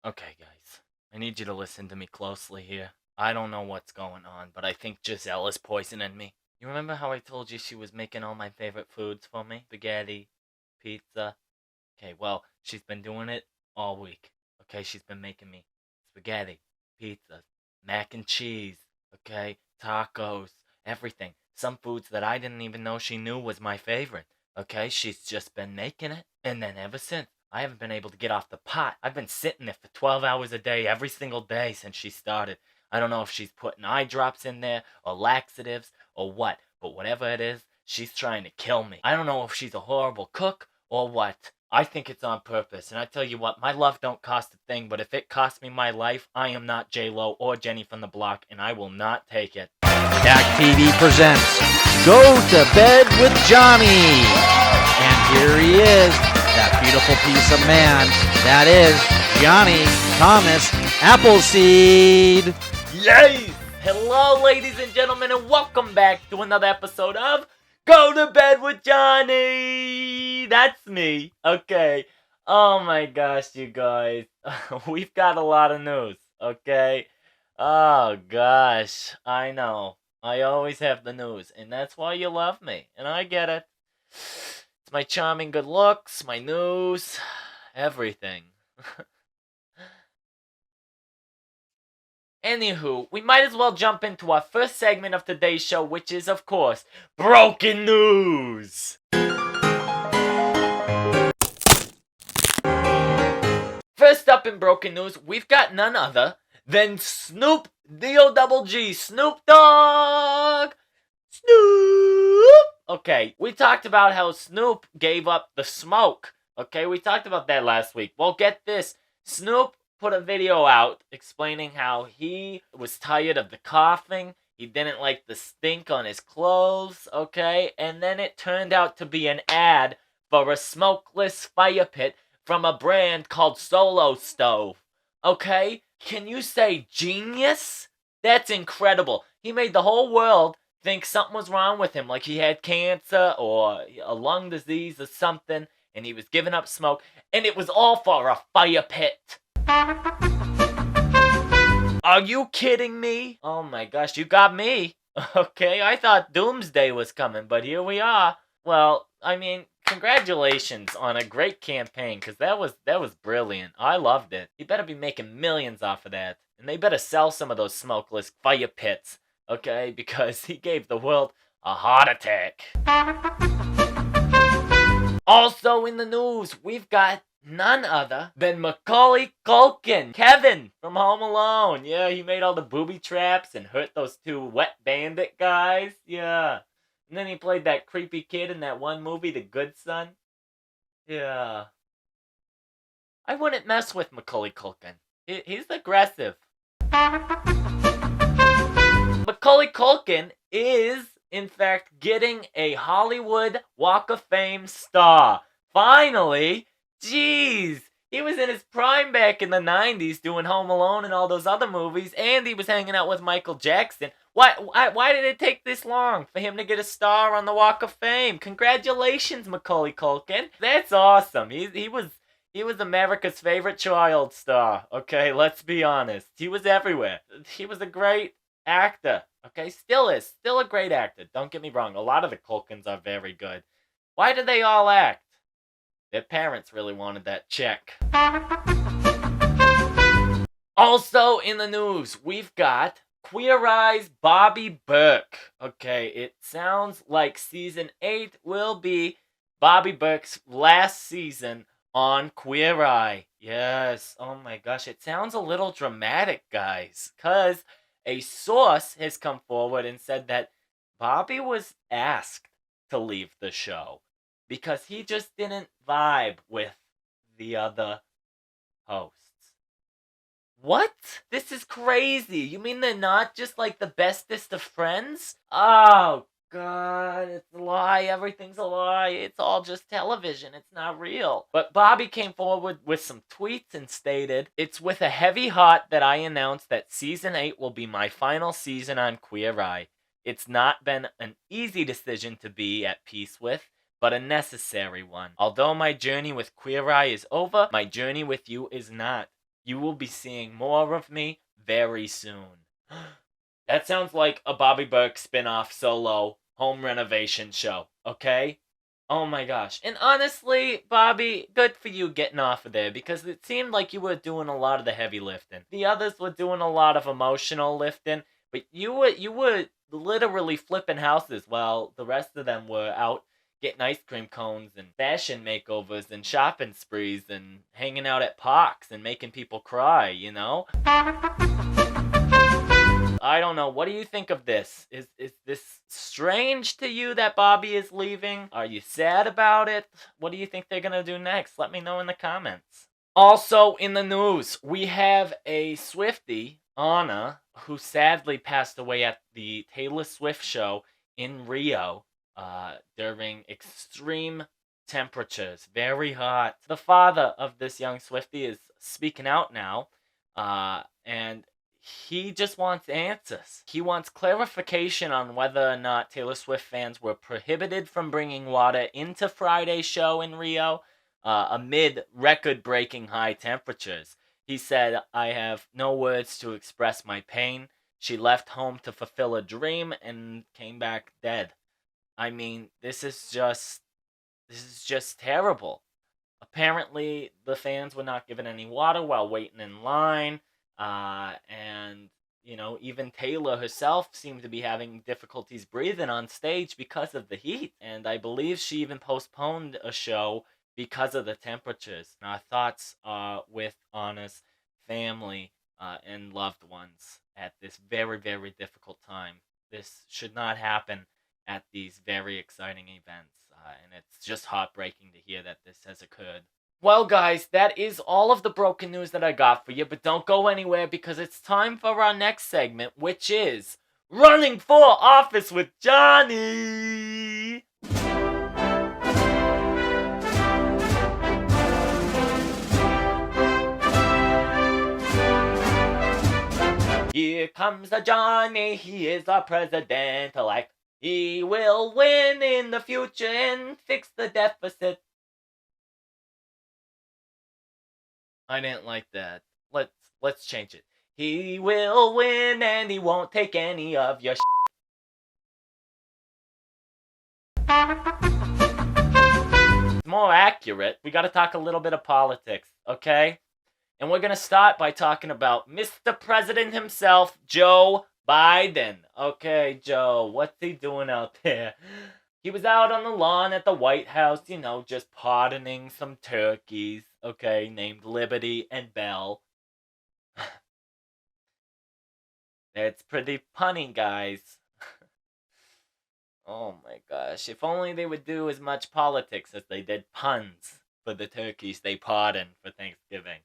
Okay, guys, I need you to listen to me closely here. I don't know what's going on, but I think Giselle is poisoning me. You remember how I told you she was making all my favorite foods for me? Spaghetti, pizza. Okay, well, she's been doing it all week. Okay, she's been making me spaghetti, pizza, mac and cheese, okay, tacos, everything. Some foods that I didn't even know she knew was my favorite. Okay, she's just been making it. And then ever since, I haven't been able to get off the pot. I've been sitting there for 12 hours a day, every single day since she started. I don't know if she's putting eye drops in there, or laxatives, or what. But whatever it is, she's trying to kill me. I don't know if she's a horrible cook, or what. I think it's on purpose, and I tell you what, my love don't cost a thing, but if it costs me my life, I am not J-Lo or Jenny from the Block, and I will not take it. Dak TV presents Go to Bed with Jonny. And here he is, that beautiful piece of man. That is Jonny Thomas Appleseed. Yay! Hello, ladies and gentlemen, and welcome back to another episode of Go to Bed with Jonny. That's me. Okay. Oh my gosh, you guys. We've got a lot of news, okay? Oh gosh, I know. I always have the news, and that's why you love me, and I get it. It's my charming good looks, my news, everything. Anywho, we might as well jump into our first segment of today's show, which is, of course, Broken News! First up in Broken News, we've got none other than Snoop D-O-double-G, Snoop Dogg! Snoop! Okay, we talked about how Snoop gave up the smoke. Okay, we talked about that last week. Well, get this. Snoop put a video out explaining how he was tired of the coughing. He didn't like the stink on his clothes, okay? And then it turned out to be an ad for a smokeless fire pit from a brand called Solo Stove. Okay? Can you say genius? That's incredible. He made the whole world think something was wrong with him, like he had cancer or a lung disease or something, and he was giving up smoke, and it was all for a fire pit. Are you kidding me? Oh my gosh, you got me. Okay, I thought doomsday was coming, but here we are. Well, I mean, congratulations on a great campaign, because that was brilliant. I loved it. You better be making millions off of that. And they better sell some of those smokeless fire pits, okay? Because he gave the world a heart attack. Also in the news, we've got none other than Macaulay Culkin, Kevin from Home Alone. Yeah, he made all the booby traps and hurt those two wet bandit guys. Yeah. And then he played that creepy kid in that one movie, The Good Son. Yeah. I wouldn't mess with Macaulay Culkin. He's aggressive. Macaulay Culkin is, in fact, getting a Hollywood Walk of Fame star. Finally! Jeez! He was in his prime back in the 90s doing Home Alone and all those other movies, and he was hanging out with Michael Jackson. Why did it take this long for him to get a star on the Walk of Fame? Congratulations, Macaulay Culkin. That's awesome. He was America's favorite child star. Okay, let's be honest. He was everywhere. He was a great actor. Okay, still is. Still a great actor. Don't get me wrong. A lot of the Culkins are very good. Why do they all act? Their parents really wanted that check. Also in the news, we've got Queer Eye's Bobby Berk. Okay, it sounds like season 8 will be Bobby Berk's last season on Queer Eye. Yes, oh my gosh, it sounds a little dramatic, guys, because a source has come forward and said that Bobby was asked to leave the show because he just didn't vibe with the other hosts. What? This is crazy. You mean they're not just like the bestest of friends? Oh, God, it's a lie. Everything's a lie. It's all just television. It's not real. But Bobby came forward with some tweets and stated, "It's with a heavy heart that I announce that season 8 will be my final season on Queer Eye. It's not been an easy decision to be at peace with, but a necessary one. Although my journey with Queer Eye is over, my journey with you is not. You will be seeing more of me very soon. That sounds like a Bobby Berk spin-off solo home renovation show, okay? Oh my gosh. And honestly, Bobby, good for you getting off of there because it seemed like you were doing a lot of the heavy lifting. The others were doing a lot of emotional lifting, but you were literally flipping houses while the rest of them were out getting ice cream cones and fashion makeovers and shopping sprees and hanging out at parks and making people cry, you know? I don't know. What do you think of this? Is this strange to you that Bobby is leaving? Are you sad about it? What do you think they're gonna do next? Let me know in the comments. Also in the news, we have a Swiftie, Anna, who sadly passed away at the Taylor Swift show in Rio during extreme temperatures, very hot. The father of this young Swiftie is speaking out now, and he just wants answers. He wants clarification on whether or not Taylor Swift fans were prohibited from bringing water into Friday's show in Rio amid record-breaking high temperatures. He said, "I have no words to express my pain. She left home to fulfill a dream and came back dead." I mean, this is just terrible. Apparently, the fans were not given any water while waiting in line. And, you know, even Taylor herself seemed to be having difficulties breathing on stage because of the heat. And I believe she even postponed a show because of the temperatures. And our thoughts are with Anna's family and loved ones at this very, very difficult time. This should not happen at these very exciting events. And it's just heartbreaking to hear that this has occurred. Well, guys, that is all of the broken news that I got for you, but don't go anywhere because it's time for our next segment, which is Running for Office with Jonny! Here comes the Jonny, he is our president-elect. He will win in the future and fix the deficit. I didn't like that. Let's change it. He will win and he won't take any of your More accurate, we gotta talk a little bit of politics, okay? And we're gonna start by talking about Mr. President himself, Joe Biden. Okay, Joe, what's he doing out there? He was out on the lawn at the White House, you know, just pardoning some turkeys, okay, named Liberty and Belle. It's pretty punny, guys. Oh my gosh, if only they would do as much politics as they did puns for the turkeys they pardoned for Thanksgiving.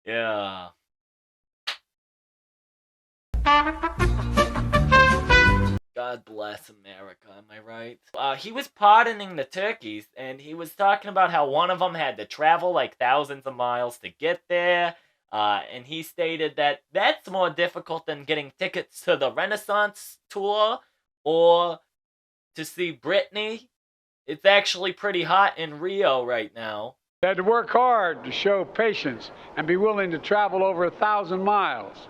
Yeah. God bless America, am I right? He was pardoning the turkeys, and he was talking about how one of them had to travel like thousands of miles to get there, and he stated that that's more difficult than getting tickets to the Renaissance tour or to see Britney. It's actually pretty hot in Rio right now. They had to work hard to show patience and be willing to travel over 1,000 miles.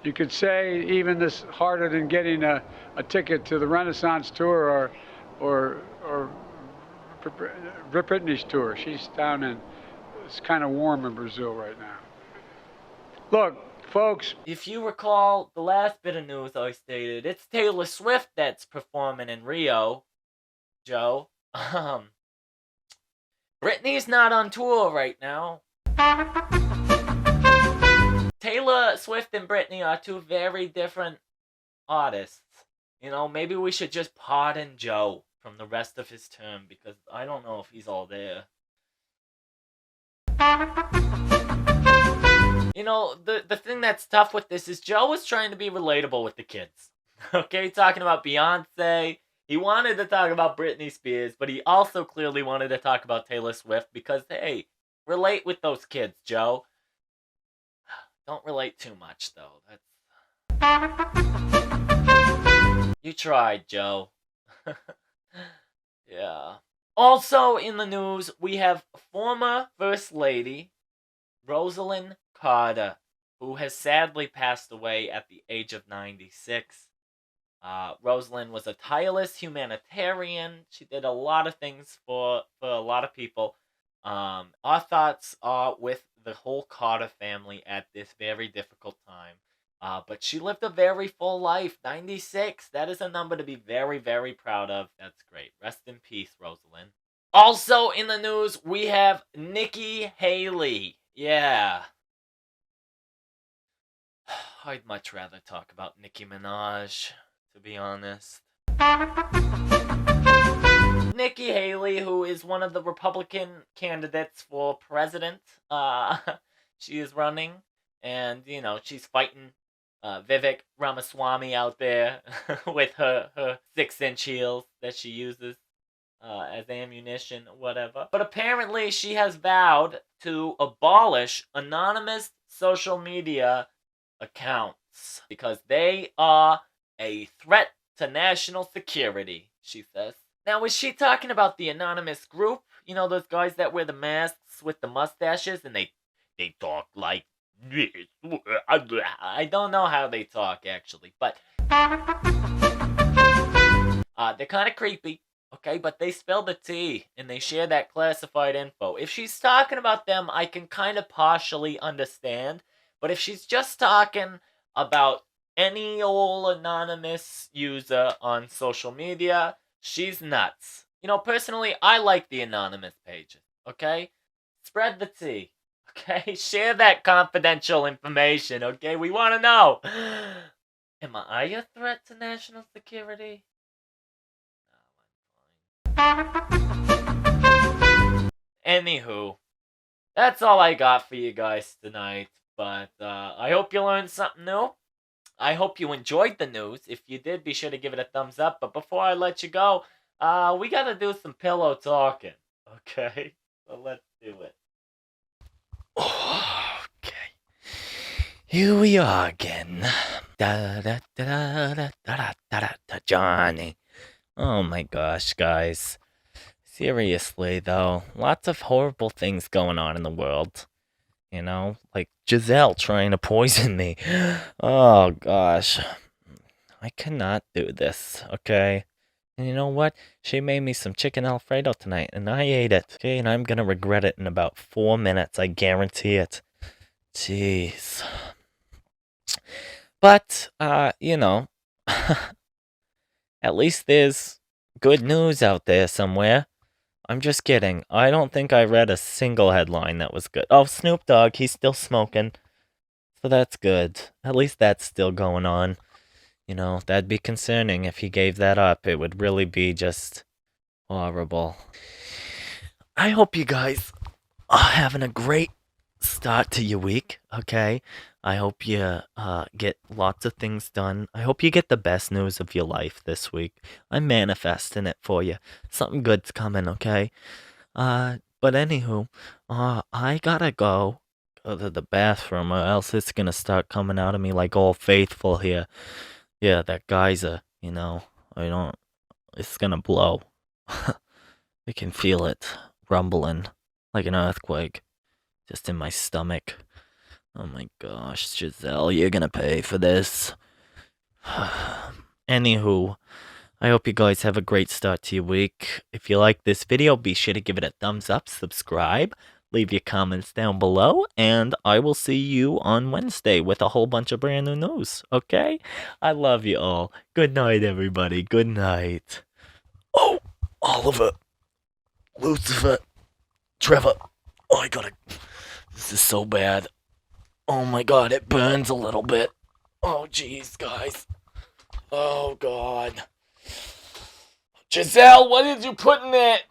You could say even this harder than getting a ticket to the Renaissance tour or Britney's tour. She's down in, it's kind of warm in Brazil right now. Look, folks. If you recall the last bit of news I stated, it's Taylor Swift that's performing in Rio, Joe. Britney's not on tour right now. Taylor Swift and Britney are two very different artists. You know, maybe we should just pardon Joe from the rest of his term because I don't know if he's all there. You know, the thing that's tough with this is Joe was trying to be relatable with the kids. Okay, talking about Beyonce. He wanted to talk about Britney Spears, but he also clearly wanted to talk about Taylor Swift because, hey, relate with those kids, Joe. Don't relate too much, though. You tried, Joe. Yeah. Also in the news, we have former First Lady Rosalind Carter, who has sadly passed away at the age of 96. Rosalind was a tireless humanitarian. She did a lot of things for a lot of people. Our thoughts are with the whole Carter family at this very difficult time. But she lived a very full life. 96. That is a number to be very, very proud of. That's great. Rest in peace, Rosalind. Also in the news, we have Nikki Haley. Yeah. I'd much rather talk about Nicki Minaj, to be honest. Nikki Haley, who is one of the Republican candidates for president, she is running, and, you know, she's fighting Vivek Ramaswamy out there with her 6-inch heels that she uses as ammunition, whatever. But apparently she has vowed to abolish anonymous social media accounts because they are a threat to national security, she says. Now, was she talking about the anonymous group? You know, those guys that wear the masks with the mustaches and they talk like this. I don't know how they talk, actually, but they're kind of creepy, okay? But they spill the tea and they share that classified info. If she's talking about them, I can kind of partially understand. But if she's just talking about any old anonymous user on social media, she's nuts. You know, personally, I like the anonymous pages, okay? Spread the tea, okay? Share that confidential information, okay? We want to know. Am I a threat to national security? No, I'm fine. Anywho, that's all I got for you guys tonight. But I hope you learned something new. I hope you enjoyed the news. If you did, be sure to give it a thumbs up. But before I let you go, we got to do some pillow talking. Okay? So let's do it. Okay. Here we are again. Jonny. Oh my gosh, guys. Seriously, though. Lots of horrible things going on in the world. You know, like Giselle trying to poison me. Oh, gosh. I cannot do this, okay? And you know what? She made me some chicken Alfredo tonight, and I ate it, okay? And I'm gonna regret it in about 4 minutes. I guarantee it. Jeez. But, you know, at least there's good news out there somewhere. I'm just kidding. I don't think I read a single headline that was good. Oh, Snoop Dogg, he's still smoking. So that's good. At least that's still going on. You know, that'd be concerning if he gave that up. It would really be just horrible. I hope you guys are having a great start to your week, okay? I hope you get lots of things done. I hope you get the best news of your life this week. I'm manifesting it for you. Something good's coming, okay? But anywho, I gotta go to the bathroom or else it's gonna start coming out of me like Old Faithful here. Yeah, that geyser, you know, it's gonna blow. I can feel it rumbling like an earthquake just in my stomach. Oh my gosh, Giselle, you're gonna pay for this. Anywho, I hope you guys have a great start to your week. If you like this video, be sure to give it a thumbs up, subscribe, leave your comments down below, and I will see you on Wednesday with a whole bunch of brand new news, okay? I love you all. Good night, everybody. Good night. Oh, Oliver, Lucifer, Trevor. Oh, this is so bad. Oh my god, it burns a little bit. Oh jeez, guys. Oh god. Giselle, what did you put in it?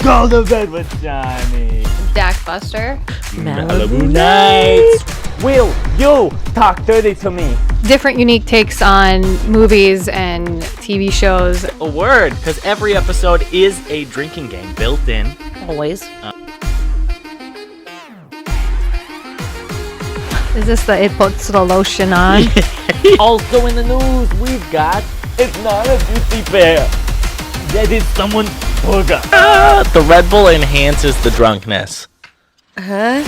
Go to bed with Jonny. Dak Buster. Malibu Nights. Will you talk dirty to me? Different unique takes on movies and TV shows. A word, because every episode is a drinking game built in. Always. Is this the it puts the lotion on? Also in the news, we've got it's not a duty bear. That is someone's burger. The Red Bull enhances the drunkenness. Huh?